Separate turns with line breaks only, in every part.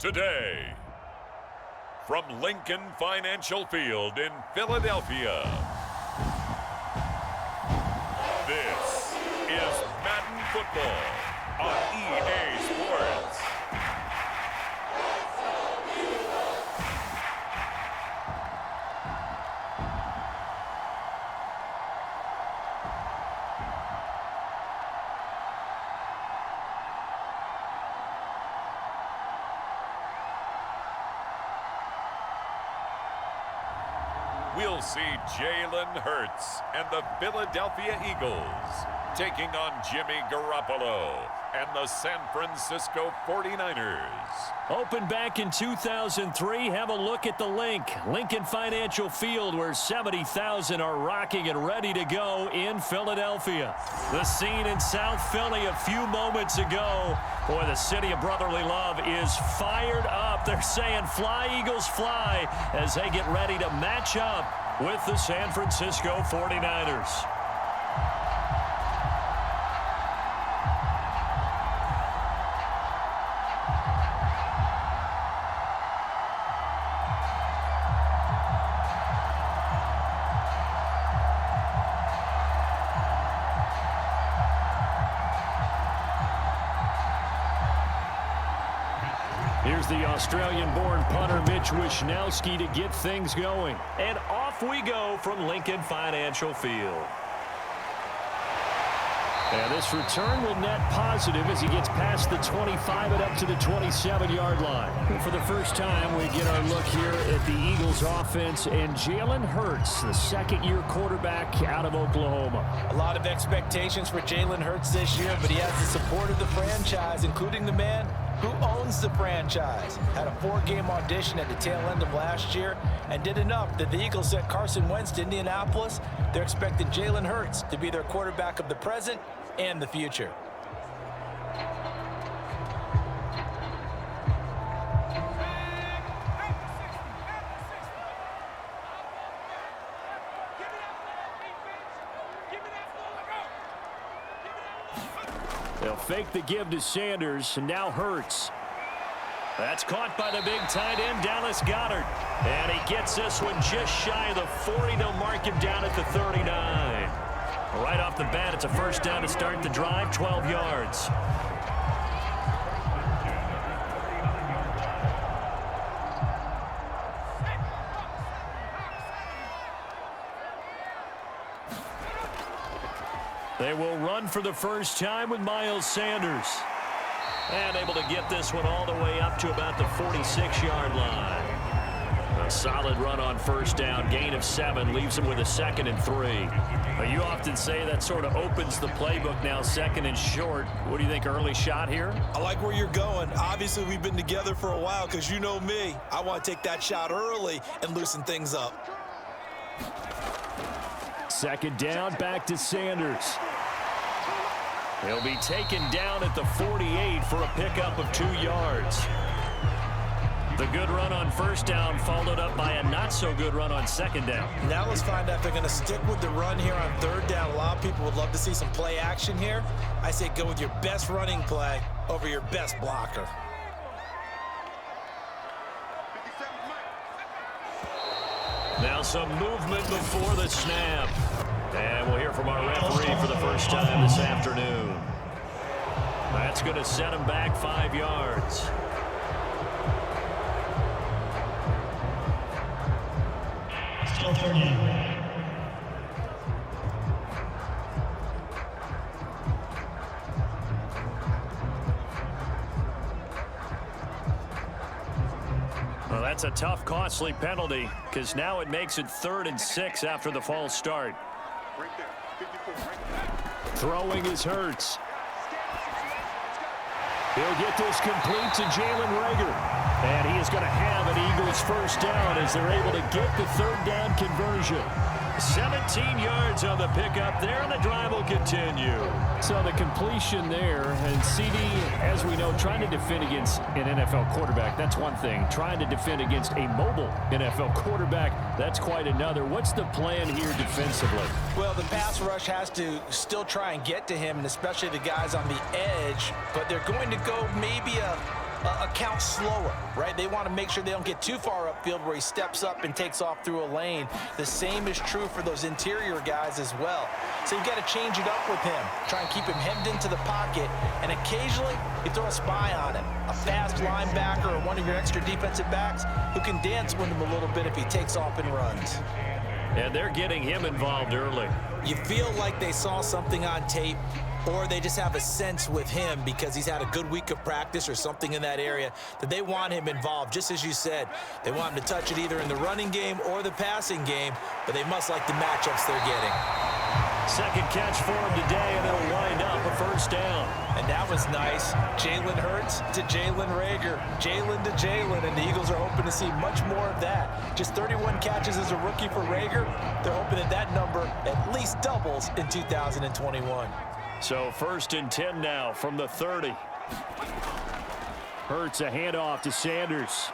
today. From Lincoln Financial Field in Philadelphia, this is Madden Football on EA Sports. We'll see Jalen Hurts and the Philadelphia Eagles taking on Jimmy Garoppolo and the San Francisco 49ers.
Opened back in 2003, have a look at the Lincoln Financial Field, where 70,000 are rocking and ready to go in Philadelphia. The scene in South Philly a few moments ago. Boy, the city of brotherly love is fired up. They're saying, "Fly, Eagles, fly," as they get ready to match up with the San Francisco 49ers. Here's the Australian-born punter Mitch Wishnowsky to get things going. And off we go from Lincoln Financial Field. And this return will net positive as he gets past the 25 and up to the 27-yard line. And for the first time, we get our look here at the Eagles offense and Jalen Hurts, the second-year quarterback out of Oklahoma.
A lot of expectations for Jalen Hurts this year, but he has the support of the franchise, including the man who owns the franchise. Had a 4-game audition at the tail end of last year and did enough that the Eagles sent Carson Wentz to Indianapolis. They're expecting Jalen Hurts to be their quarterback of the present and the future.
They'll fake the give to Sanders, and now Hurts. That's caught by the big tight end, Dallas Goedert. And he gets this one just shy of the 40. They'll mark him down at the 39. Right off the bat, it's a first down to start the drive, 12 yards. They will run for the first time with Miles Sanders. And able to get this one all the way up to about the 46-yard line. A solid run on first down, gain of 7, leaves him with a 2nd and 3. You often say that sort of opens the playbook now, 2nd and short. What do you think, early shot here?
I like where you're going. Obviously, we've been together for a while because you know me. I want to take that shot early and loosen things up.
2nd down, back to Sanders. He'll be taken down at the 48 for a pickup of 2 yards. The good run on first down followed up by a not-so-good run on 2nd down.
Now let's find out if they're going to stick with the run here on 3rd down. A lot of people would love to see some play action here. I say go with your best running play over your best blocker.
Now some movement before the snap. And we'll hear from our referee for the first time this afternoon. That's going to set him back 5 yards.
Still 30.
Well, that's a tough, costly penalty because now it makes it 3rd and 6 after the false start. Throwing is Hurts. He'll get this complete to Jalen Reagor. And he is going to have an Eagles first down as they're able to get the 3rd down conversion. 17 yards on the pickup there, and the drive will continue. So the completion there, and CD, as we know, trying to defend against an NFL quarterback, that's one thing. Trying to defend against a mobile NFL quarterback, that's quite another. What's the plan here defensively?
Well, the pass rush has to still try and get to him, and especially the guys on the edge, but they're going to go maybe a account slower, right? They want to make sure they don't get too far upfield where he steps up and takes off through a lane. The same is true for those interior guys as well. So you've got to change it up with him. Try and keep him hemmed into the pocket, and occasionally you throw a spy on him. A fast linebacker or one of your extra defensive backs who can dance with him a little bit if he takes off and runs.
And they're getting him involved early.
You feel like they saw something on tape, or they just have a sense with him because he's had a good week of practice or something in that area that they want him involved. Just as you said, they want him to touch it either in the running game or the passing game, but they must like the matchups they're getting.
Second catch for him today, and it'll wind up a first down.
And that was nice. Jalen Hurts to Jalen Reagor. Jalen to Jalen, and the Eagles are hoping to see much more of that. Just 31 catches as a rookie for Reagor. They're hoping that that number at least doubles in 2021.
So 1st and 10 now from the 30. Hurts a handoff to Sanders.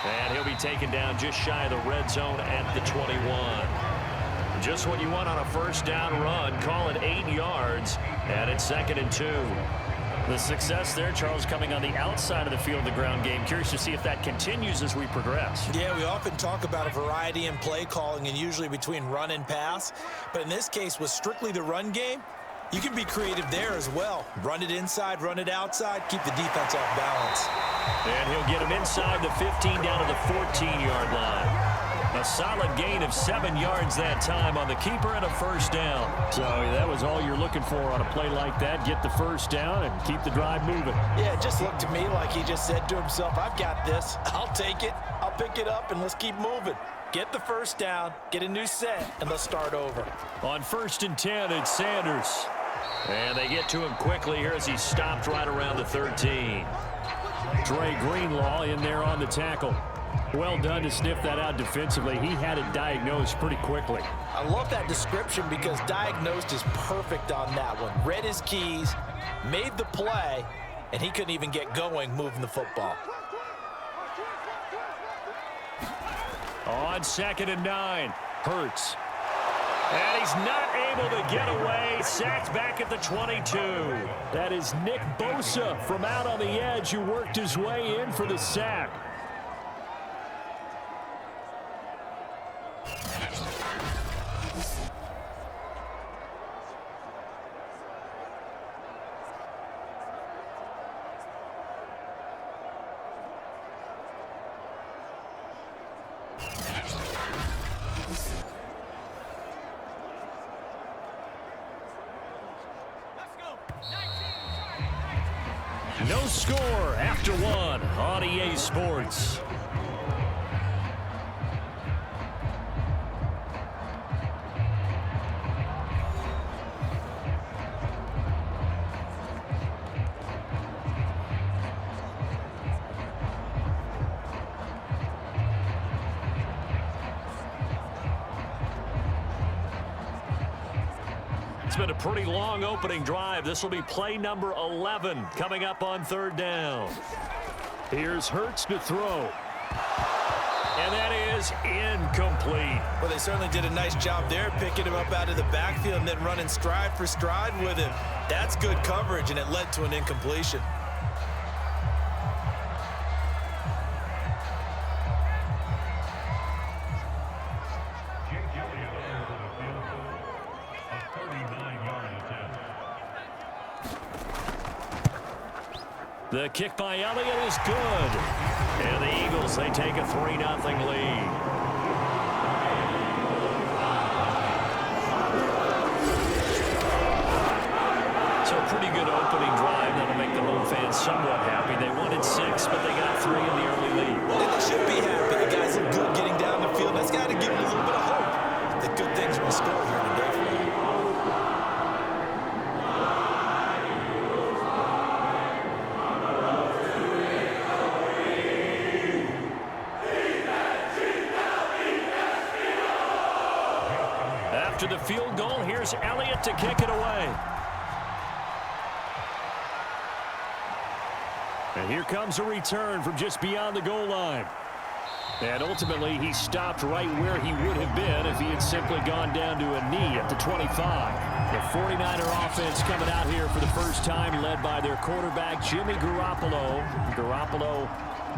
And he'll be taken down just shy of the red zone at the 21. Just what you want on a first down run. Call it 8 yards, and it's 2nd and 2. The success there, Charles, coming on the outside of the field of the ground game. Curious to see if that continues as we progress.
Yeah, we often talk about a variety in play calling and usually between run and pass. But in this case, with strictly the run game, you can be creative there as well. Run it inside, run it outside, keep the defense off balance.
And he'll get him inside the 15 down to the 14-yard line. A solid gain of 7 yards that time on the keeper and a first down. So that was all you're looking for on a play like that. Get the first down and keep the drive moving.
Yeah, it just looked to me like he just said to himself, I've got this. I'll take it. I'll pick it up, and let's keep moving. Get the first down, get a new set, and let's start over.
On 1st and 10, it's Sanders. And they get to him quickly here as he stopped right around the 13. Dre Greenlaw in there on the tackle. Well done to sniff that out defensively. He had it diagnosed pretty quickly.
I love that description because diagnosed is perfect on that one. Read his keys, made the play, and he couldn't even get going moving the football.
On 2nd and 9, Hurts. And he's not able to get away. Sacked back at the 22. That is Nick Bosa from out on the edge who worked his way in for the sack. No score after one on EA Sports. It's been a pretty long opening drive. This will be play number 11 coming up on 3rd down. Here's Hurts to throw. And that is incomplete.
Well, they certainly did a nice job there, picking him up out of the backfield and then running stride for stride with him. That's good coverage, and it led to an incompletion.
The kick by Elliott is good. And the Eagles, they take a 3-0 lead. So a pretty good opening drive that'll make the home fans somewhat happy. They wanted 6, but they got 3 in the early lead.
And they should be happy. The guys look good getting down the field. That's got to give them a little bit of hope that good things will score here today for you.
After the field goal, here's Elliott to kick it away. And here comes a return from just beyond the goal line. And ultimately, he stopped right where he would have been if he had simply gone down to a knee at the 25. The 49er offense coming out here for the first time, led by their quarterback, Jimmy Garoppolo. Garoppolo,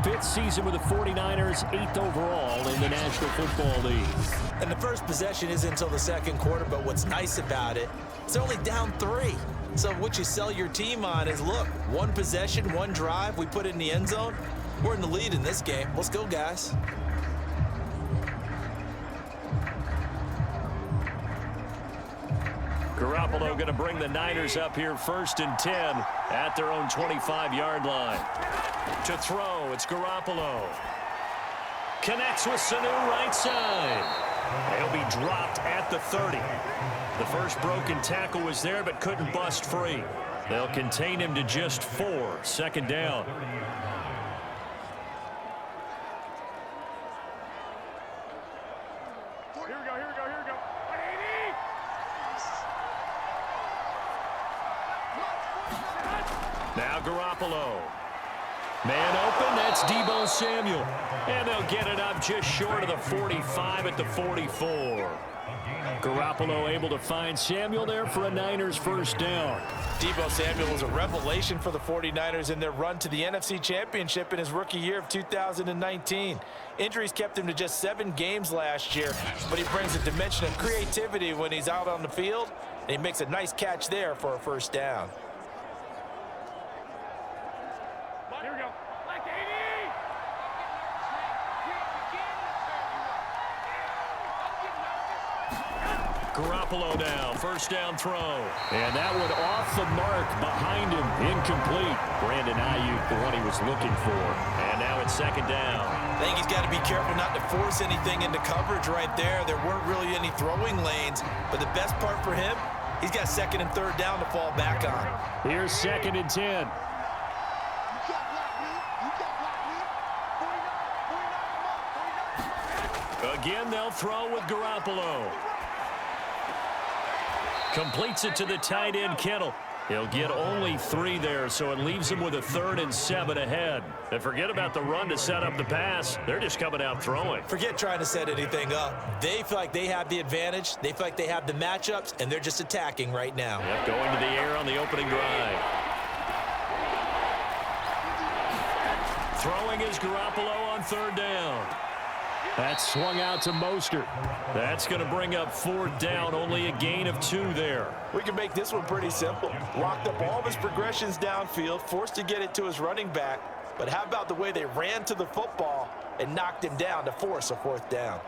5th season with the 49ers, 8th overall in the National Football League.
And the first possession isn't until the second quarter, but what's nice about it, it's only down 3. So what you sell your team on is, look, 1 possession, 1 drive, we put it in the end zone. We're in the lead in this game. Let's go, guys.
Garoppolo going to bring the Niners up here 1st and 10 at their own 25-yard line. To throw, it's Garoppolo. Connects with Sanu right side. He'll be dropped at the 30. The first broken tackle was there but couldn't bust free. They'll contain him to just 4. 2nd down. Now Garoppolo. Man open, that's Deebo Samuel. And they'll get it up just short of the 45 at the 44. Garoppolo able to find Samuel there for a Niners first down.
Deebo Samuel was a revelation for the 49ers in their run to the NFC Championship in his rookie year of 2019. Injuries kept him to just 7 games last year, but he brings a dimension of creativity when he's out on the field, and he makes a nice catch there for a first down.
Garoppolo now, first down throw. And that one off the mark behind him, incomplete. Brandon Ayuk, the one he was looking for. And now it's 2nd down.
I think he's got to be careful not to force anything into coverage right there. There weren't really any throwing lanes, but the best part for him, he's got 2nd and 3rd down to fall back on.
Here's 2nd and 10. Again, they'll throw with Garoppolo. Completes it to the tight end, Kittle. He'll get only 3 there, so it leaves him with a 3rd and 7 ahead. And forget about the run to set up the pass. They're just coming out throwing.
Forget trying to set anything up. They feel like they have the advantage. They feel like they have the matchups, and they're just attacking right now.
Yep, going to the air on the opening drive. Throwing is Garoppolo on 3rd down. That's swung out to Mostert. That's going to bring up 4th down, only a gain of 2 there.
We can make this one pretty simple. Locked up all of his progressions downfield, forced to get it to his running back. But how about the way they ran to the football and knocked him down to force a 4th down?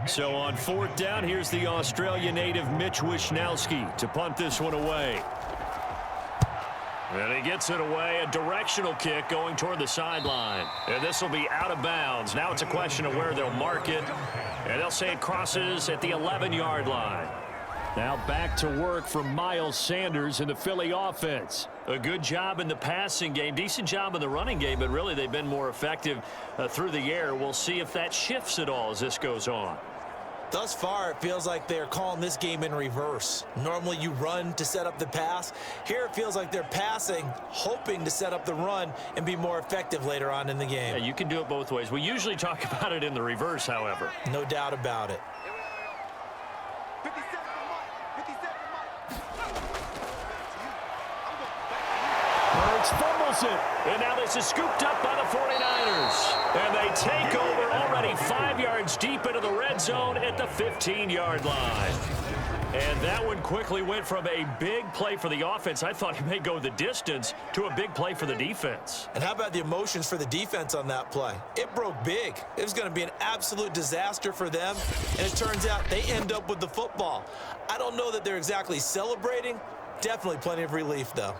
So on 4th down, here's the Australia native Mitch Wishnowski to punt this one away. And he gets it away, a directional kick going toward the sideline. And this will be out of bounds. Now it's a question of where they'll mark it. And they'll say it crosses at the 11-yard line. Now back to work for Miles Sanders in the Philly offense. A good job in the passing game, decent job in the running game, but really they've been more effective through the air. We'll see if that shifts at all as this goes on.
Thus far, it feels like they're calling this game in reverse. Normally, you run to set up the pass. Here, it feels like they're passing, hoping to set up the run and be more effective later on in the game.
Yeah, you can do it both ways. We usually talk about it in the reverse, however.
No doubt about it.
Hurts fumbles it. And now this is scooped up by the 49ers. And they take over already 5 yards deep into the red zone at the 15-yard line. And that one quickly went from a big play for the offense, I thought he may go the distance, to a big play for the defense.
And how about the emotions for the defense on that play? It broke big. It was going to be an absolute disaster for them. And it turns out they end up with the football. I don't know that they're exactly celebrating. Definitely plenty of relief, though.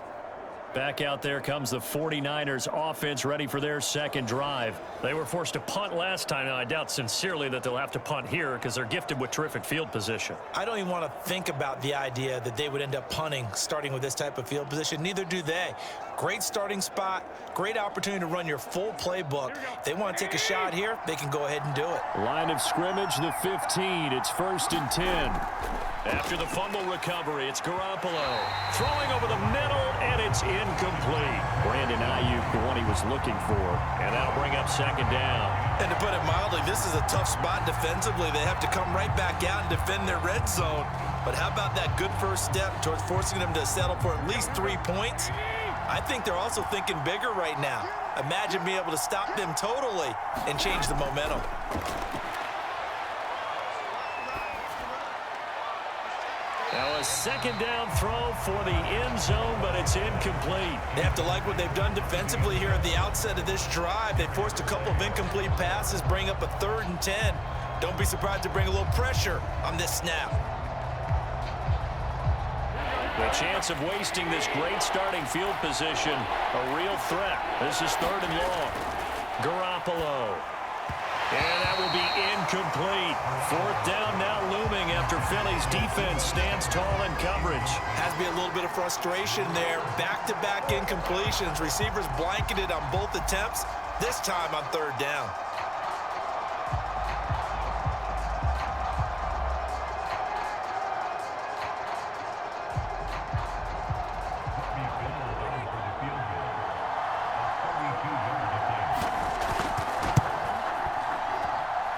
Back out there comes the 49ers offense ready for their second drive. They were forced to punt last time. Now, I doubt sincerely that they'll have to punt here because they're gifted with terrific field position.
I don't even want to think about the idea that they would end up punting starting with this type of field position. Neither do they. Great starting spot, great opportunity to run your full playbook. If they want to take a shot here, they can go ahead and do it.
Line of scrimmage, the 15. It's 1st and 10. After the fumble recovery, it's Garoppolo throwing over the middle, and it's incomplete. Brandon Ayuk, the one he was looking for, and that'll bring up second down.
And to put it mildly, this is a tough spot defensively. They have to come right back out and defend their red zone.
But how about that good first step towards forcing them to settle for at least 3 points? I think they're also thinking bigger right now. Imagine being able to stop them totally and change the momentum.
Now a second down throw for the end zone, but it's incomplete.
They have to like what they've done defensively here at the outset of this drive. They forced a couple of incomplete passes, bring up a 3rd and 10. Don't be surprised to bring a little pressure on this snap.
The chance of wasting this great starting field position, a real threat. This is 3rd and long. Garoppolo. And that will be incomplete. 4th down now looming after Philly's defense stands tall in coverage.
Has to be a little bit of frustration there. Back-to-back incompletions. Receivers blanketed on both attempts, this time on 3rd down.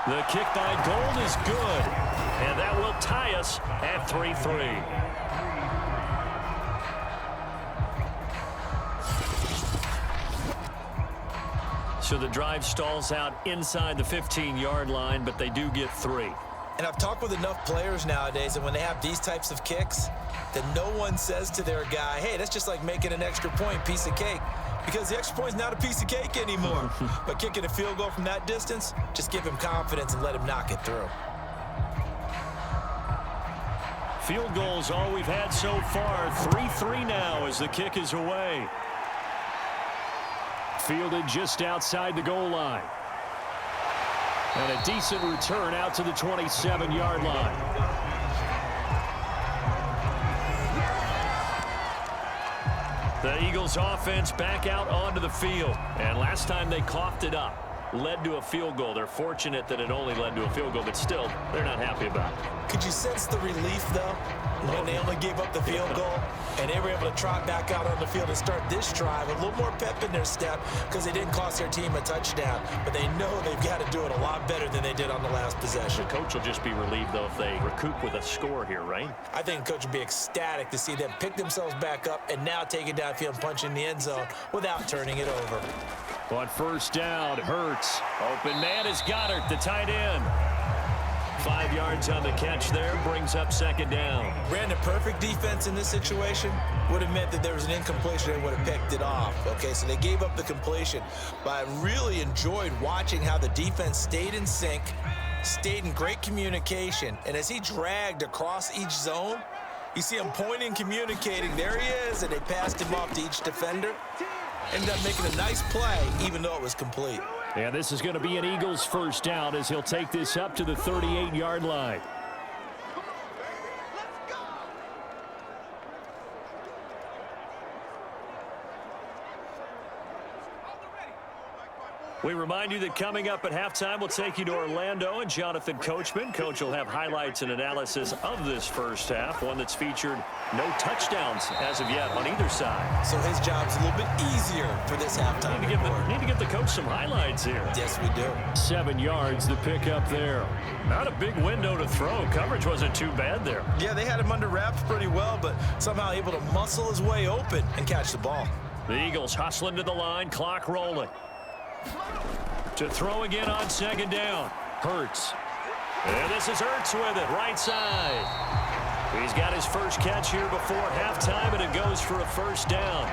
The kick by Gold is good, and that will tie us at 3-3. So the drive stalls out inside the 15-yard line, but they do get 3.
And I've talked with enough players nowadays, and when they have these types of kicks, that no one says to their guy, hey, that's just like making an extra point, piece of cake. Because the extra point is not a piece of cake anymore. But kicking a field goal from that distance, just give him confidence and let him knock it through.
Field goals all we've had so far. 3-3 now as the kick is away. Fielded just outside the goal line. And a decent return out to the 27-yard line. The Eagles offense back out onto the field. And last time they coughed it up, led to a field goal. They're fortunate that it only led to a field goal, but still, they're not happy about it.
Could you sense the relief, though, when they only gave up the field goal and they were able to trot back out on the field and start this drive? A little more pep in their step because they didn't cost their team a touchdown, but they know they've got to do it a lot better than they did on the last possession.
The coach will just be relieved, though, if they recoup with a score here, right?
I think the coach would be ecstatic to see them pick themselves back up and now take it downfield and punch in the end zone without turning it over.
On 1st down, Hurts. Open man is Goddard, the tight end. 5 yards on the catch there, brings up 2nd down.
Brandon, perfect defense in this situation would have meant that there was an incompletion and would have picked it off. Okay, so they gave up the completion, but I really enjoyed watching how the defense stayed in sync, stayed in great communication, and as he dragged across each zone, you see him pointing, communicating, there he is, and they passed him off to each defender. Ended up making a nice play, even though it was complete.
And this is going to be an Eagles 1st down as he'll take this up to the 38-yard line. We remind you that coming up at halftime, we'll take you to Orlando and Jonathan Coachman. Coach will have highlights and analysis of this first half, one that's featured no touchdowns as of yet on either side.
So his job's a little bit easier for this halftime.
Need to give the coach some highlights here.
Yes, we do.
7 yards, the pickup there. Not a big window to throw. Coverage wasn't too bad there.
Yeah, they had him under wraps pretty well, but somehow able to muscle his way open and catch the ball.
The Eagles hustling to the line, clock rolling. To throw again on 2nd down. Hurts. And this is Hurts with it, right side. He's got his first catch here before halftime, and it goes for a 1st down.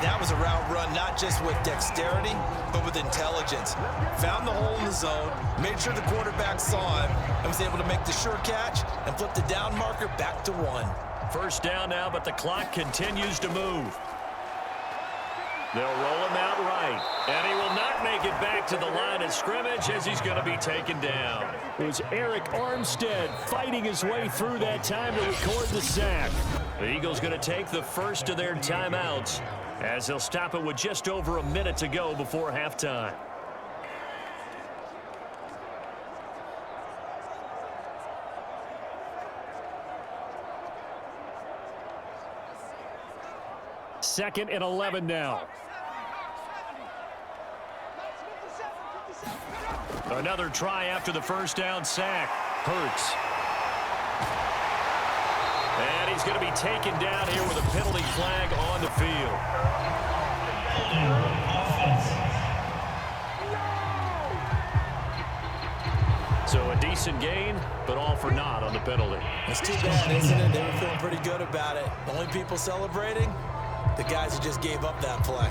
That was a route run, not just with dexterity, but with intelligence. Found the hole in the zone, made sure the quarterback saw him, and was able to make the sure catch and flip the down marker back to 1.
1st down now, but the clock continues to move. They'll roll him out right, and he will not make it back to the line of scrimmage as he's going to be taken down. It was Eric Armstead fighting his way through that time to record the sack. The Eagles going to take the first of their timeouts as they'll stop it with just over a minute to go before halftime. Second and 11 now. Another try after the 1st down sack. Hurts. And he's going to be taken down here with a penalty flag on the field. So a decent gain, but all for naught on the penalty.
It's too bad, isn't it? They were feeling pretty good about it. The only people celebrating, the guys who just gave up that play.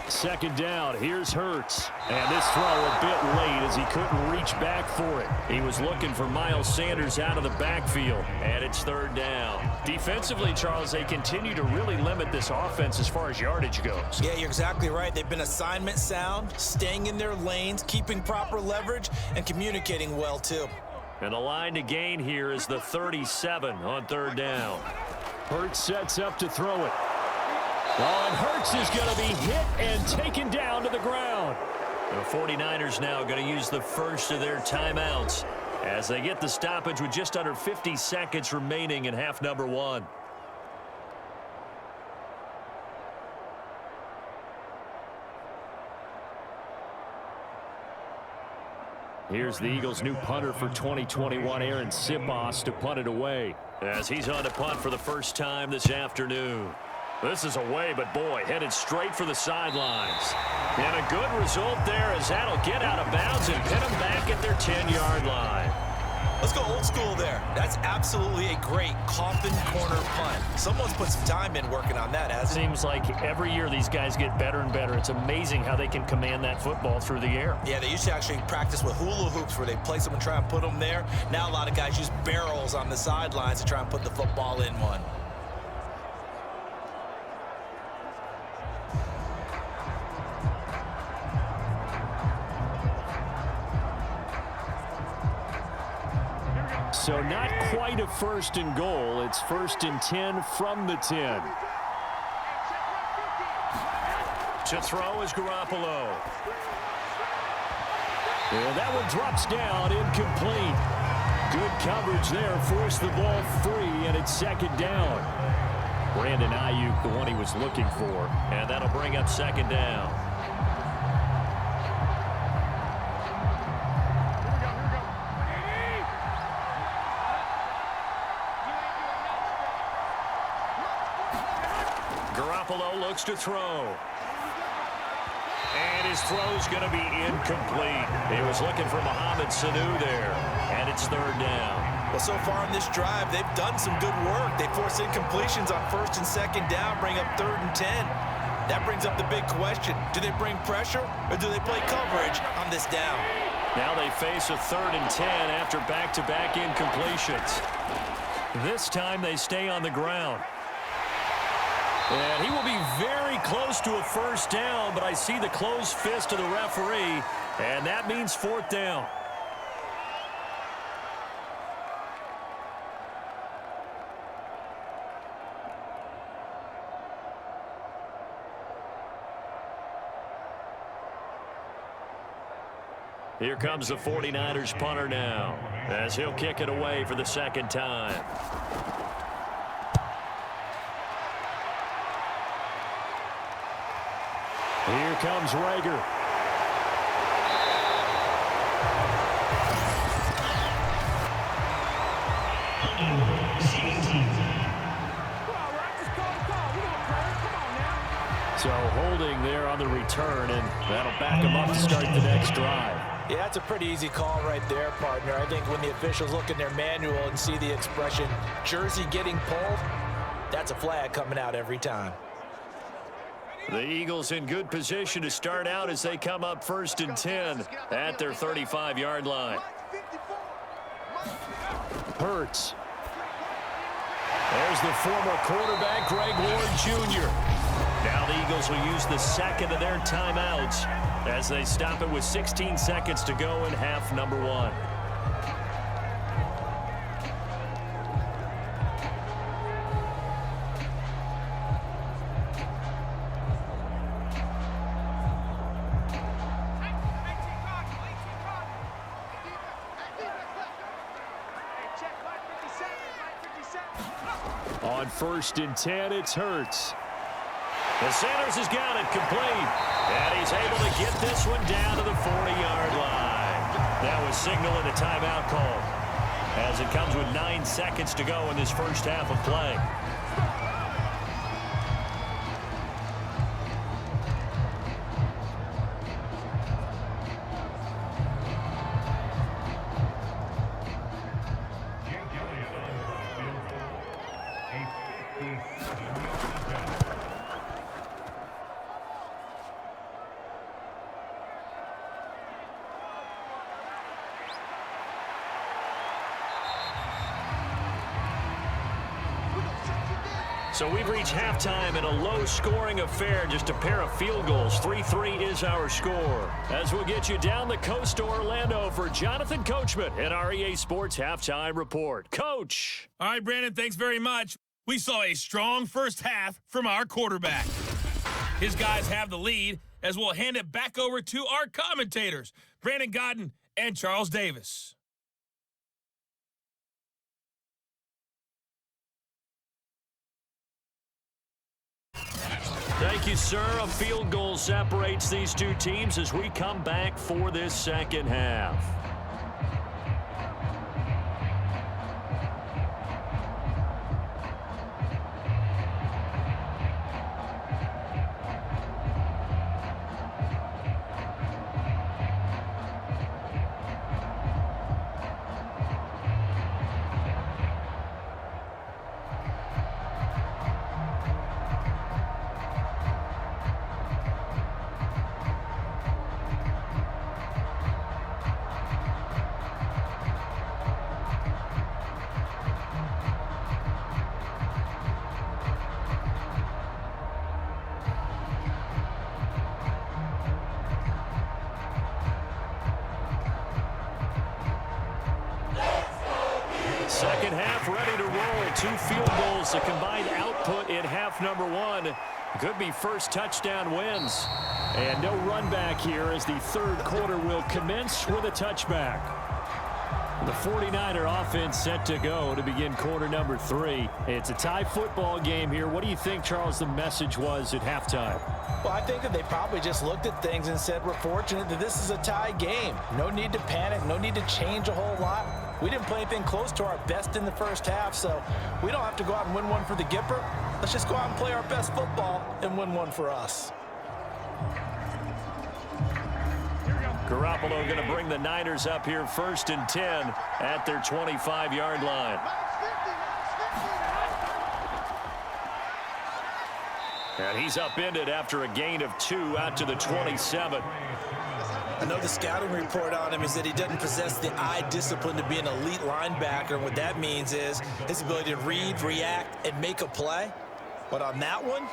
Second down, here's Hurts. And this throw a bit late as he couldn't reach back for it. He was looking for Miles Sanders out of the backfield. And it's third down. Defensively, Charles, they continue to really limit this offense as far as yardage goes.
Yeah, you're exactly right. They've been assignment sound, staying in their lanes, keeping proper leverage, and communicating well, too.
And the line to gain here is the 37 on third down. Hurts sets up to throw it. Oh, and Hurts is going to be hit and taken down to the ground. The 49ers now going to use the first of their timeouts as they get the stoppage with just under 50 seconds remaining in half number one. Here's the Eagles' new punter for 2021, Aaron Sipos, to punt it away as he's on to punt for the first time this afternoon. This is away, but boy, headed straight for the sidelines. And a good result there as that'll get out of bounds and pin them back at their 10-yard line.
Let's go old school there. That's absolutely a great coffin corner punt. Someone's put some time in working on that, hasn't it?
Seems like every year these guys get better and better. It's amazing how they can command that football through the air.
Yeah, they used to actually practice with hula hoops where they place them and try and put them there. Now a lot of guys use barrels on the sidelines to try and put the football in one.
So not quite a first and goal. It's first and 10 from the 10. To throw is Garoppolo. And that one drops down, incomplete. Good coverage there, forced the ball free, and it's second down. Brandon Ayuk, the one he was looking for, and that'll bring up second down. Garoppolo looks to throw. And his throw's going to be incomplete. He was looking for Mohamed Sanu there. And it's third down.
Well, so far in this drive, they've done some good work. They force incompletions on first and second down, bring up third and 10. That brings up the big question. Do they bring pressure or do they play coverage on this down?
Now they face a third and 10 after back-to-back incompletions. This time they stay on the ground. And he will be very close to a first down, but I see the closed fist of the referee, and that means fourth down. Here comes the 49ers punter now, as he'll kick it away for the second time. Here comes Rager. So holding there on the return, and that'll back him up to start the next drive.
Yeah, that's a pretty easy call right there, partner. I think when the officials look in their manual and see the expression, jersey getting pulled, that's a flag coming out every time.
The Eagles in good position to start out as they come up first and 10 at their 35-yard line. Hurts. There's the former quarterback, Greg Ward Jr. Now the Eagles will use the second of their timeouts as they stop it with 16 seconds to go in half number one. On on 1st and 10. It's Hurts. And Sanders has got it complete. And he's able to get this one down to the 40-yard line. That was signaling a timeout call, as it comes with 9 seconds to go in this first half of play. So we've reached halftime in a low-scoring affair, just a pair of field goals. 3-3 is our score. As we'll get you down the coast to Orlando for Jonathan Coachman at our EA Sports Halftime Report. Coach.
All right, Brandon, thanks very much. We saw a strong first half from our quarterback. His guys have the lead, as we'll hand it back over to our commentators, Brandon Godden and Charles Davis.
Thank you, sir. A field goal separates these two teams as we come back for this second half. Second half ready to roll. 2 field goals, the combined output in half number 1. Could be first touchdown wins. And no run back here as the third quarter will commence with a touchback. The 49er offense set to go to begin quarter number 3. It's a tie football game here. What do you think, Charles, the message was at halftime?
Well, I think that they probably just looked at things and said, we're fortunate that this is a tie game. No need to panic, no need to change a whole lot. We didn't play anything close to our best in the first half, so we don't have to go out and win one for the Gipper. Let's just go out and play our best football and win one for us.
Garoppolo going to bring the Niners up here 1st and 10 at their 25-yard line. And he's upended after a gain of 2 out to the 27.
I know the scouting report on him is that he doesn't possess the eye discipline to be an elite linebacker. What that means is his ability to read, react, and make a play. But on that one,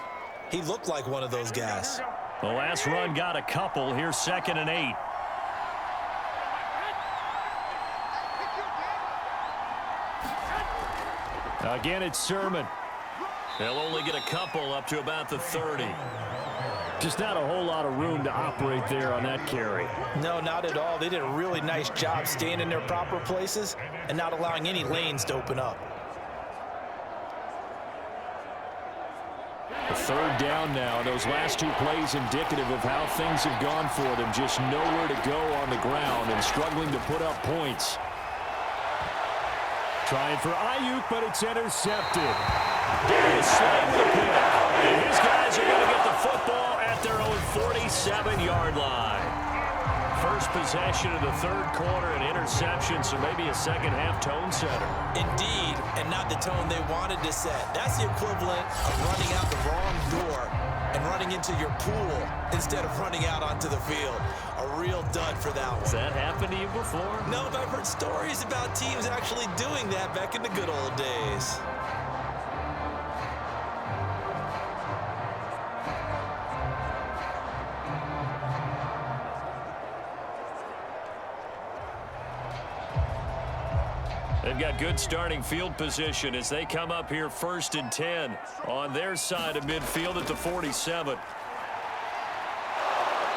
he looked like one of those guys.
The last run got a couple. Here's 2nd and 8. Again, it's Sermon. They'll only get a couple up to about the 30. Just not a whole lot of room to operate there on that carry.
No, not at all. They did a really nice job staying in their proper places and not allowing any lanes to open up.
A 3rd down now. Those last 2 plays indicative of how things have gone for them. Just nowhere to go on the ground and struggling to put up points. Trying for Ayuk, but it's intercepted. Darius Slay with a pick. And his guys are going to get the football at their own 47-yard line. First possession of the 3rd quarter, an interception, so maybe a second-half tone setter.
Indeed, and not the tone they wanted to set. That's the equivalent of running out the wrong door and running into your pool instead of running out onto the field. A real dud for that one.
Has that happened to you before?
No, but I've heard stories about teams actually doing that back in the good old days.
They've got good starting field position as they come up here 1st and 10 on their side of midfield at the 47.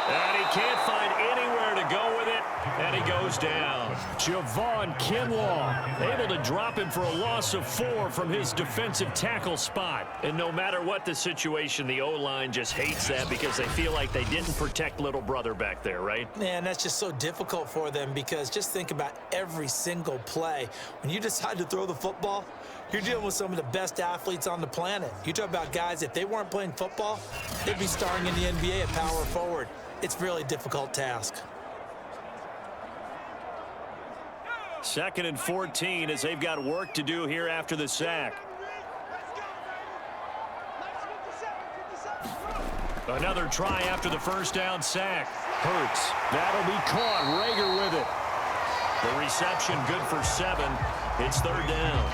And he can't find anywhere to go with it. And he goes down. Javon Kinlaw able to drop him for a loss of 4 from his defensive tackle spot. And no matter what the situation, the O-line just hates that because they feel like they didn't protect little brother back there, right?
Man, that's just so difficult for them because just think about every single play. When you decide to throw the football, you're dealing with some of the best athletes on the planet. You talk about guys, if they weren't playing football, they'd be starring in the NBA at power forward. It's a really difficult task.
2nd and 14 as they've got work to do here after the sack. Another try after the first down sack. Hurts. That'll be caught. Rager with it. The reception good for 7. It's 3rd down.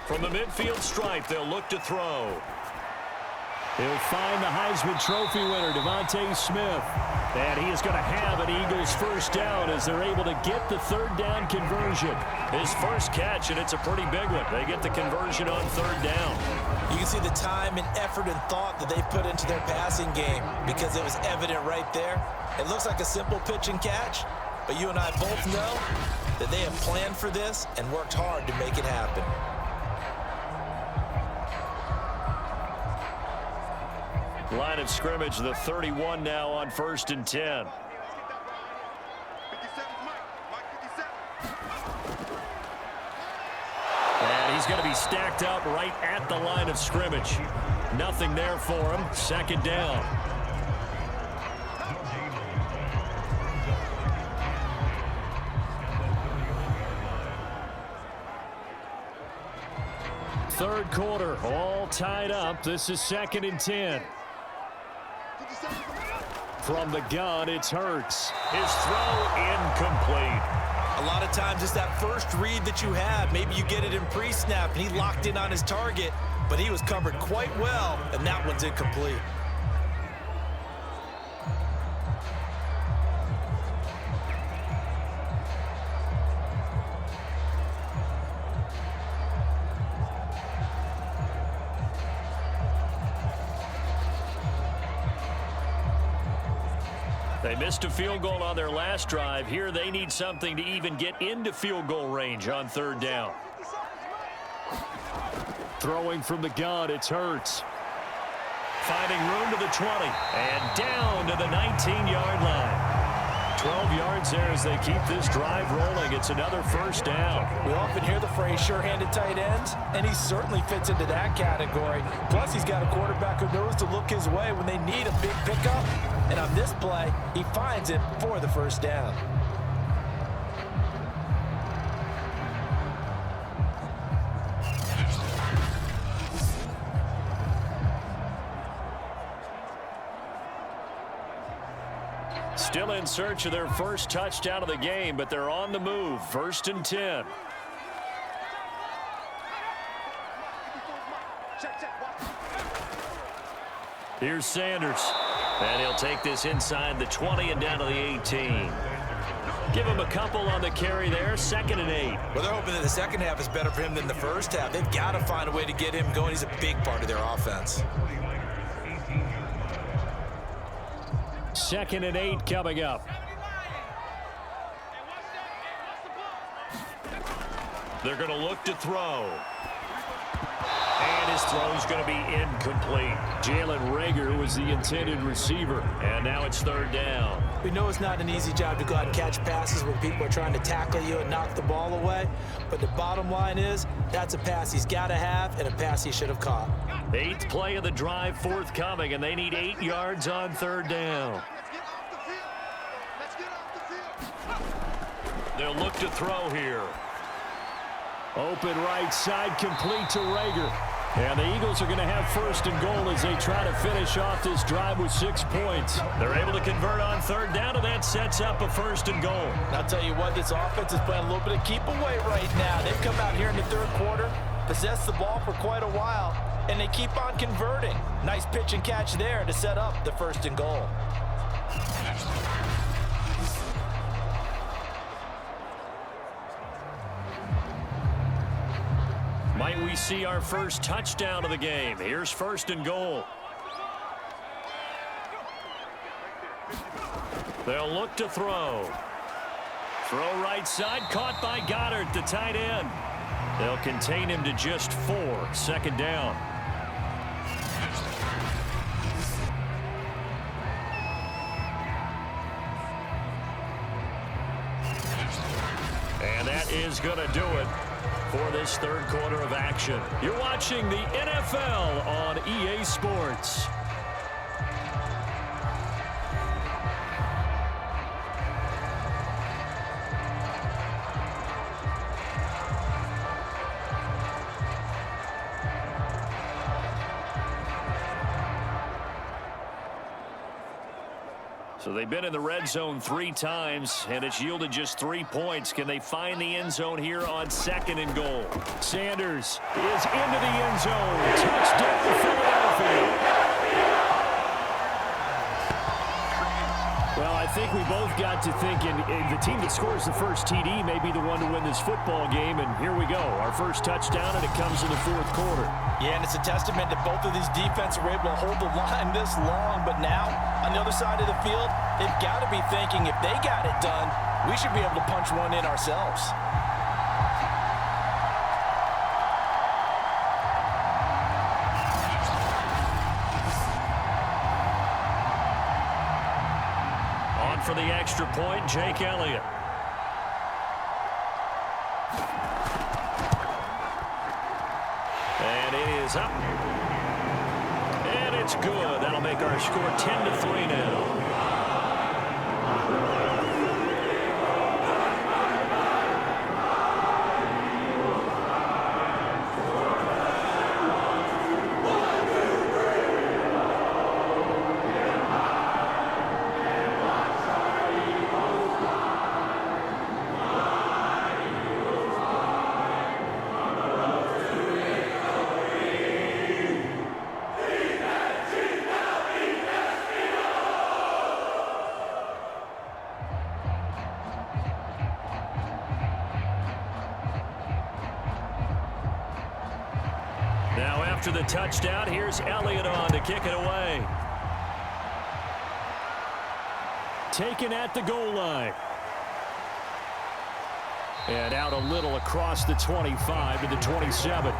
From the midfield stripe, they'll look to throw. He'll find the Heisman Trophy winner, Devontae Smith. And he is going to have an Eagles first down as they're able to get the 3rd down conversion. His first catch, and it's a pretty big one. They get the conversion on 3rd down.
You can see the time and effort and thought that they put into their passing game because it was evident right there. It looks like a simple pitch and catch, but you and I both know that they have planned for this and worked hard to make it happen.
Line of scrimmage, the 31 now on 1st and 10. And he's going to be stacked up right at the line of scrimmage. Nothing there for him. 2nd down. Third quarter, all tied up. This is 2nd and 10. From the gun, it's Hurts. His throw incomplete.
A lot of times it's that first read that you have. Maybe you get it in pre-snap and he locked in on his target, but he was covered quite well, and that one's incomplete.
They missed a field goal on their last drive. Here they need something to even get into field goal range on 3rd down. Throwing from the gun, it's Hurts. Finding room to the 20 and down to the 19-yard line. 12 yards there as they keep this drive rolling. It's another first down.
We often hear the phrase sure-handed tight ends, and he certainly fits into that category. Plus, he's got a quarterback who knows to look his way when they need a big pickup. And on this play, he finds it for the first down.
Still in search of their first touchdown of the game, but they're on the move. 1st and 10. Here's Sanders. And he'll take this inside the 20 and down to the 18. Give him a couple on the carry there. 2nd and 8.
Well, they're hoping that the second half is better for him than the first half. They've got to find a way to get him going. He's a big part of their offense.
2nd and 8 coming up. They're going to look to throw. And his throw's going to be incomplete. Jalen Rager was the intended receiver. And now it's 3rd down.
We know it's not an easy job to go out and catch passes when people are trying to tackle you and knock the ball away. But the bottom line is, that's a pass he's got to have and a pass he should have caught.
8th play of the drive forthcoming, and they need 8 yards on 3rd down. They'll look to throw here. Open right side, complete to Rager. And the Eagles are going to have 1st and goal as they try to finish off this drive with 6 points. They're able to convert on 3rd down, and that sets up a 1st and goal.
And I'll tell you what, this offense is playing a little bit of keep away right now. They've come out here in the 3rd quarter, possessed the ball for quite a while, and they keep on converting. Nice pitch and catch there to set up the 1st and goal.
see our first touchdown of the game. Here's 1st and goal. They'll look to throw. Throw right side, caught by Goddard, the tight end. They'll contain him to just 4. 2nd down. And that is going to do it for this 3rd quarter of action. You're watching the NFL on EA Sports. So they've been in the red zone 3 times, and it's yielded just 3 points. Can they find the end zone here on 2nd and goal? Sanders is into the end zone. Touchdown, Philadelphia. Well, I think we both got to thinking the team that scores the first TD may be the one to win this football game, and here we go. Our first touchdown, and it comes in the 4th quarter.
Yeah, and it's a testament that both of these defenses were able to hold the line this long, but now, on the other side of the field, they've got to be thinking if they got it done, we should be able to punch one in ourselves.
On for the extra point, Jake Elliott. And it is up. And it's good. That'll make our score 10-3 now. Now after the touchdown, here's Elliott on to kick it away. Taken at the goal line. And out a little across the 25 to the 27.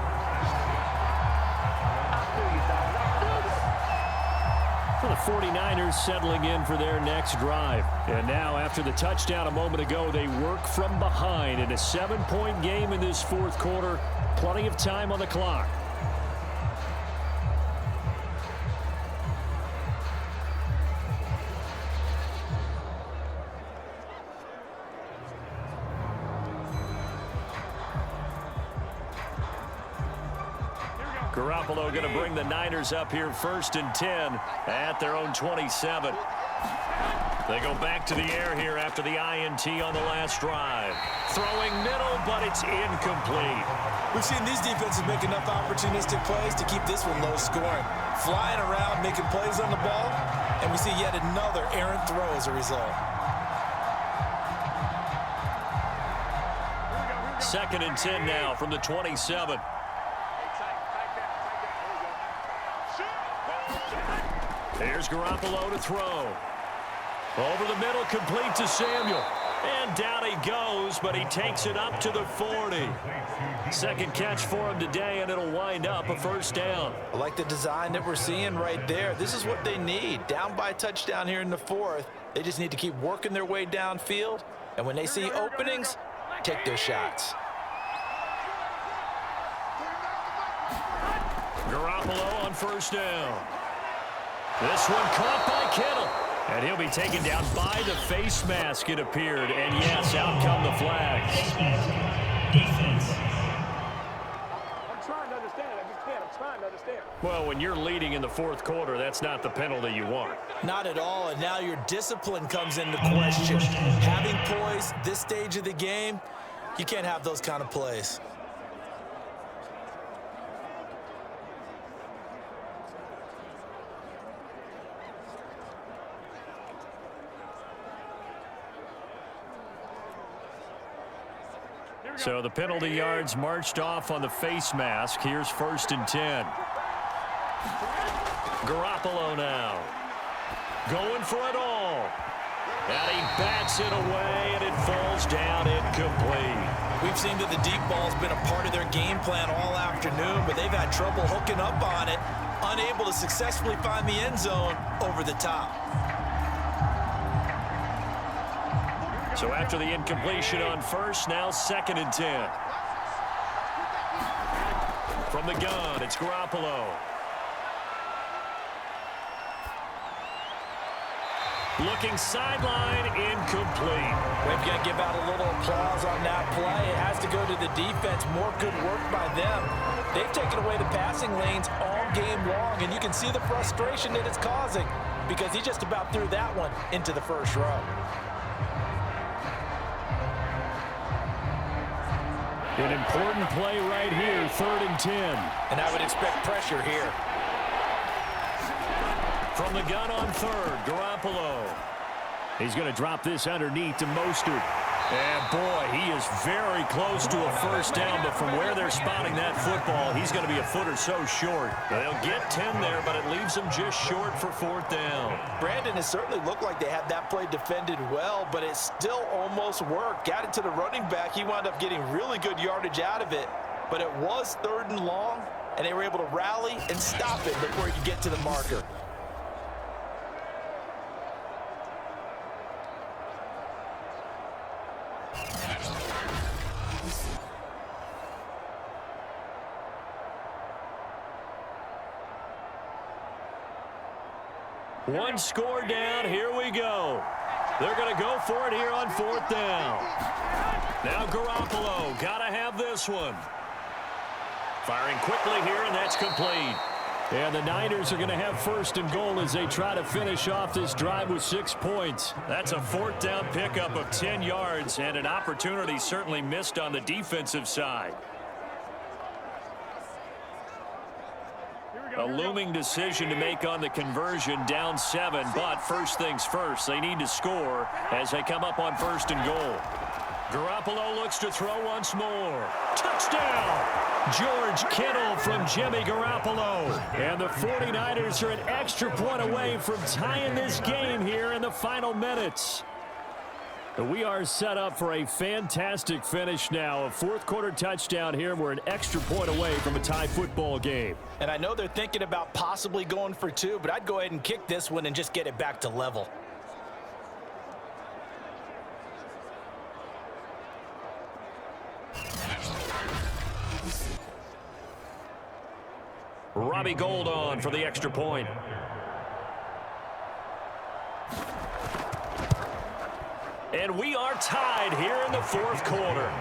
For the 49ers settling in for their next drive. And now after the touchdown a moment ago, they work from behind in a 7-point game in this 4th quarter. Plenty of time on the clock. Garoppolo going to bring the Niners up here 1st and 10 at their own 27. They go back to the air here after the INT on the last drive. Throwing middle, but it's incomplete.
We've seen these defenses make enough opportunistic plays to keep this one low scoring. Flying around, making plays on the ball, and we see yet another errant throw as a result.
2nd and 10 now from the 27. Here's Garoppolo to throw. Over the middle, complete to Samuel. And down he goes, but he takes it up to the 40. Second catch for him today, and it'll wind up a 1st down.
I like the design that we're seeing right there. This is what they need. Down by a touchdown here in the 4th. They just need to keep working their way downfield. And when they see openings, take their shots.
Garoppolo on 1st down. This one caught by Kittle. And he'll be taken down by the face mask, it appeared. And yes, out come the flags.
Defense.
I'm trying to understand. I just can't. I'm trying to understand.
Well, when you're leading in the 4th quarter, that's not the penalty you want.
Not at all, and now your discipline comes into question. Having poise this stage of the game, you can't have those kind of plays.
So the penalty yards marched off on the face mask. Here's 1st and 10. Garoppolo now. Going for it all. And he bats it away, and it falls down incomplete.
We've seen that the deep ball's been a part of their game plan all afternoon, but they've had trouble hooking up on it, unable to successfully find the end zone over the top.
So after the incompletion on 1st, now 2nd and 10. From the gun, it's Garoppolo. Looking sideline, incomplete.
We've got to give out a little applause on that play. It has to go to the defense. More good work by them. They've taken away the passing lanes all game long, and you can see the frustration that it's causing because he just about threw that one into the first row.
An important play right here, 3rd and 10.
And I would expect pressure here.
From the gun on 3rd, Garoppolo. He's going to drop this underneath to Mostert. And boy, he is very close to a 1st down, but from where they're spotting that football, he's going to be a foot or so short. They'll get 10 there, but it leaves them just short for 4th down.
Brandon, it certainly looked like they had that play defended well, but it still almost worked. Got it to the running back. He wound up getting really good yardage out of it, but it was 3rd and long, and they were able to rally and stop it before he could get to the marker.
One score down. Here we go. They're going to go for it here on 4th down. Now Garoppolo. Got to have this one. Firing quickly here, and that's complete. And the Niners are going to have 1st and goal as they try to finish off this drive with 6 points. That's a 4th down pickup of 10 yards, and an opportunity certainly missed on the defensive side. A looming decision to make on the conversion, down 7, but first things first, they need to score as they come up on 1st and goal. Garoppolo looks to throw once more. Touchdown! George Kittle from Jimmy Garoppolo. And the 49ers are an extra point away from tying this game here in the final minutes. We are set up for a fantastic finish now. A 4th quarter touchdown here. We're an extra point away from a tie football game.
And I know they're thinking about possibly going for 2, but I'd go ahead and kick this one and just get it back to level.
Robbie Gould on for the extra point. And we are tied here in the 4th quarter.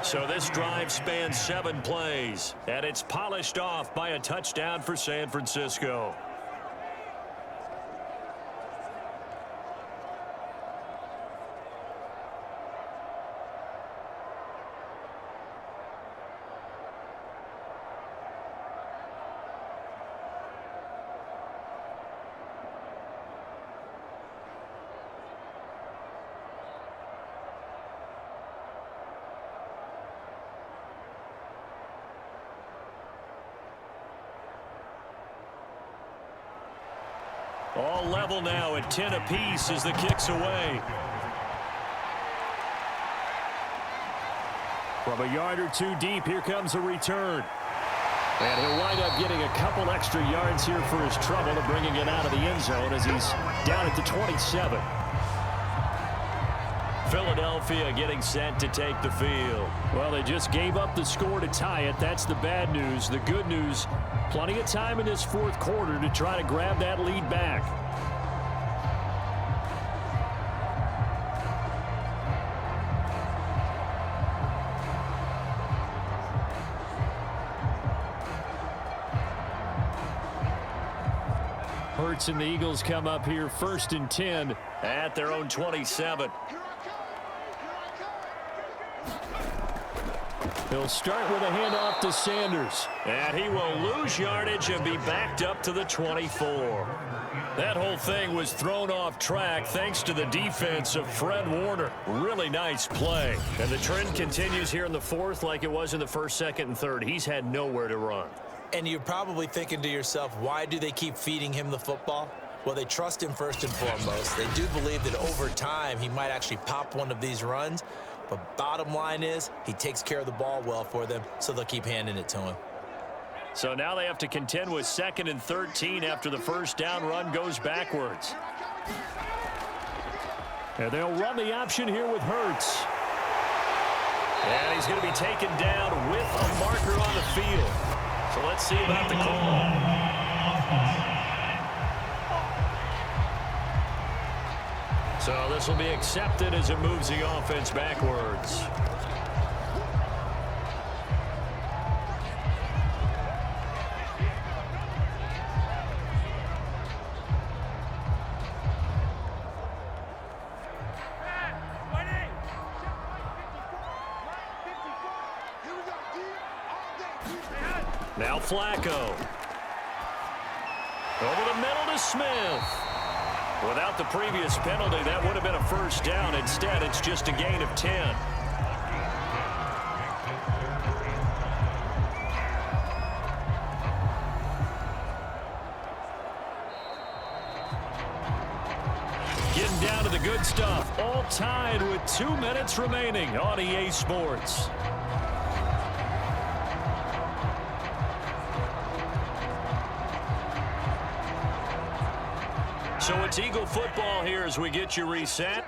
So this drive spans 7 plays, and it's polished off by a touchdown for San Francisco. All level now at 10 apiece as the kick's away. From a yard or 2 deep, here comes a return. And he'll wind up getting a couple extra yards here for his trouble to bringing it out of the end zone as he's down at the 27. Philadelphia getting set to take the field. Well, they just gave up the score to tie it. That's the bad news. The good news, plenty of time in this 4th quarter to try to grab that lead back. Hurts and the Eagles come up here 1st and 10 at their own 27. He'll start with a handoff to Sanders. And he will lose yardage and be backed up to the 24. That whole thing was thrown off track thanks to the defense of Fred Warner. Really nice play. And the trend continues here in the fourth like it was in the first, second, and third. He's had nowhere to run.
And you're probably thinking to yourself, why do they keep feeding him the football? Well, they trust him first and foremost. They do believe that over time he might actually pop one of these runs. But bottom line is he takes care of the ball well for them, so they'll keep handing it to him.
So now they have to contend with 2nd and 13 after the first down run goes backwards. And they'll run the option here with Hurts. And he's going to be taken down with a marker on the field. So let's see about the call. So this will be accepted as it moves the offense backwards. Now Flacco. Over the middle to Smith. Without the previous penalty, that would have been a first down. Instead, it's just a gain of 10. Getting down to the good stuff. All tied with 2 minutes remaining on EA Sports. So it's Eagle football here as we get you reset.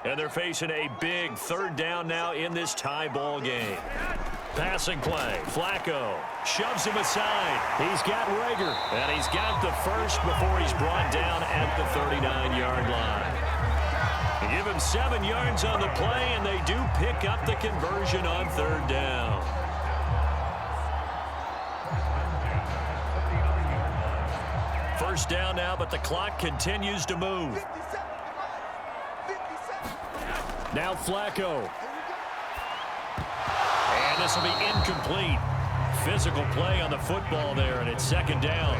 And they're facing a big 3rd down now in this tie ball game. Passing play. Flacco shoves him aside. He's got Rager. And he's got the first before he's brought down at the 39-yard line. They give him 7 yards on the play, and they do pick up the conversion on 3rd down. First down now, but the clock continues to move. Now Flacco. And this will be incomplete. Physical play on the football there, and it's 2nd down.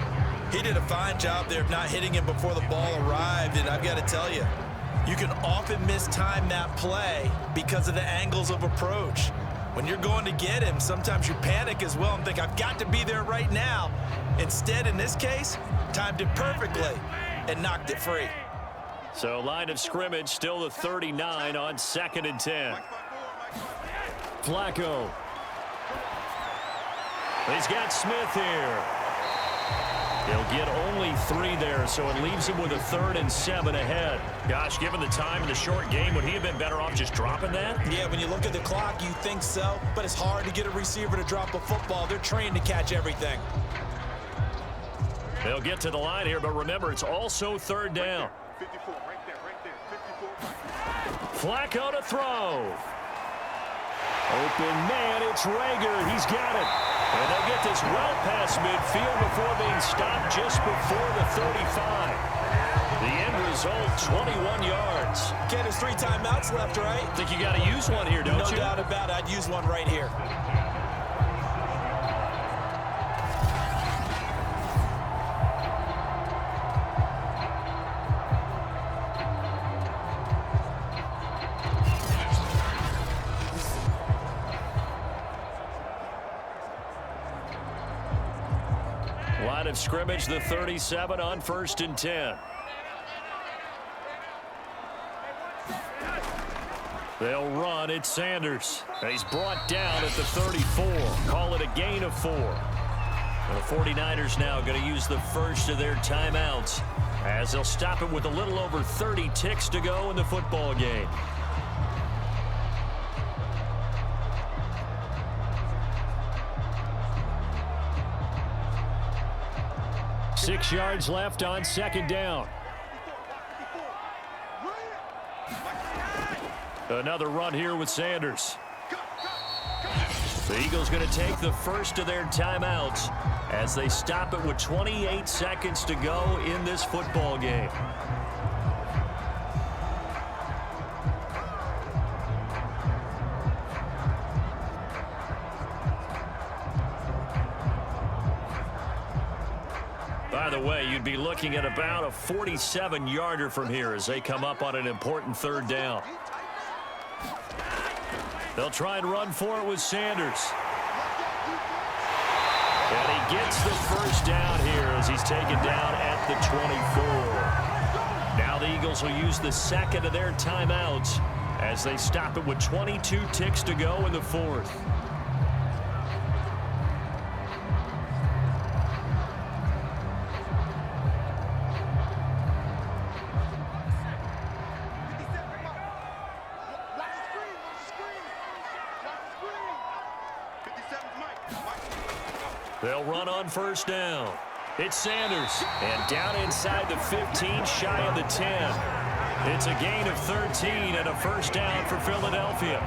He did a fine job there of not hitting him before the ball arrived, and I've got to tell you, you can often mistime that play because of the angles of approach. When you're going to get him, sometimes you panic as well and think, I've got to be there right now. Instead, in this case, timed it perfectly and knocked it free.
So line of scrimmage still the 39 on 2nd and 10. Flacco. He's got Smith here. He'll get only 3 there, so it leaves him with a 3rd and 7 ahead. Gosh, given the time in the short game, would he have been better off just dropping that?
Yeah, when you look at the clock, you think so, but it's hard to get a receiver to drop a football. They're trained to catch everything.
They'll get to the line here, but remember, it's also 3rd down.
54, right there.
Flacco to throw. Open man, it's Rager. He's got it. And they'll get this well past midfield before being stopped just before the 35. The end result, 21 yards.
Ken, there's 3 timeouts left, right?
Think you got to use one here, don't you?
No doubt about it. I'd use one right here.
Line of scrimmage, the 37 on 1st and 10. They'll run. It's Sanders. He's brought down at the 34. Call it a gain of 4. And the 49ers now going to use the first of their timeouts as they'll stop it with a little over 30 ticks to go in the football game. Six yards left on 2nd down. Another run here with Sanders. The Eagles going to take the first of their timeouts as they stop it with 28 seconds to go in this football game. the way, you'd be looking at about a 47-yarder from here as they come up on an important third down. They'll try and run for it with Sanders. And he gets the first down here as he's taken down at the 24. Now the Eagles will use the second of their timeouts as they stop it with 22 ticks to go in the fourth. They'll run on first down. It's Sanders. And down inside the 15, shy of the 10. It's a gain of 13 and a first down for Philadelphia.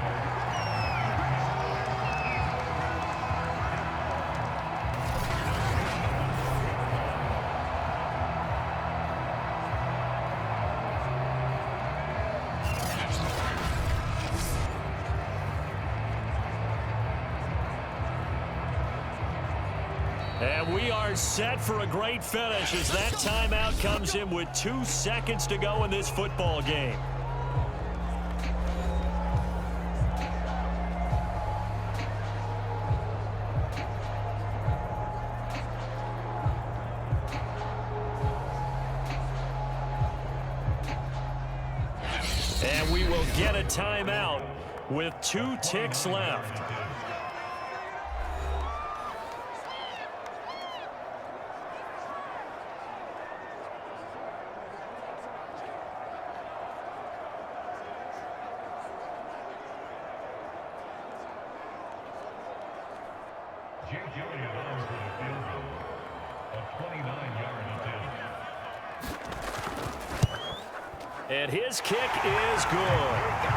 And we are set for a great finish as that timeout comes in with 2 seconds to go in this football game. And we will get a timeout with 2 ticks left. And his kick is good.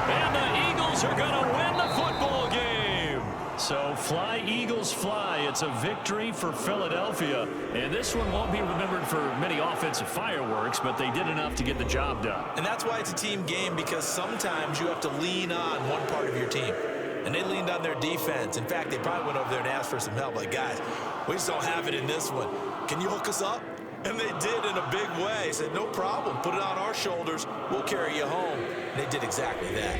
And the Eagles are going to win the football game. So fly, Eagles, fly. It's a victory for Philadelphia. And this one won't be remembered for many offensive fireworks, but they did enough to get the job done.
And that's why it's a team game, because sometimes you have to lean on one part of your team. And they leaned on their defense. In fact, they probably went over there and asked for some help. Like, guys, we just don't have it in this one. Can you hook us up? And they did in a big way. Said, no problem. Put it on our shoulders. We'll carry you home. And they did exactly that.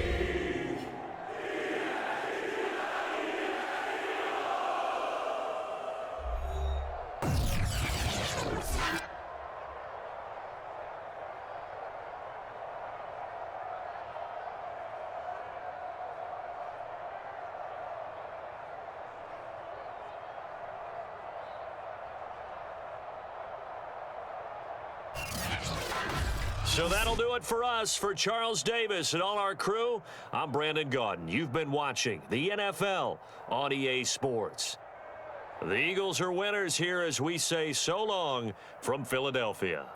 So that'll do it for us. For Charles Davis and all our crew, I'm Brandon Gaudin. You've been watching the NFL on EA Sports. The Eagles are winners here as we say so long from Philadelphia.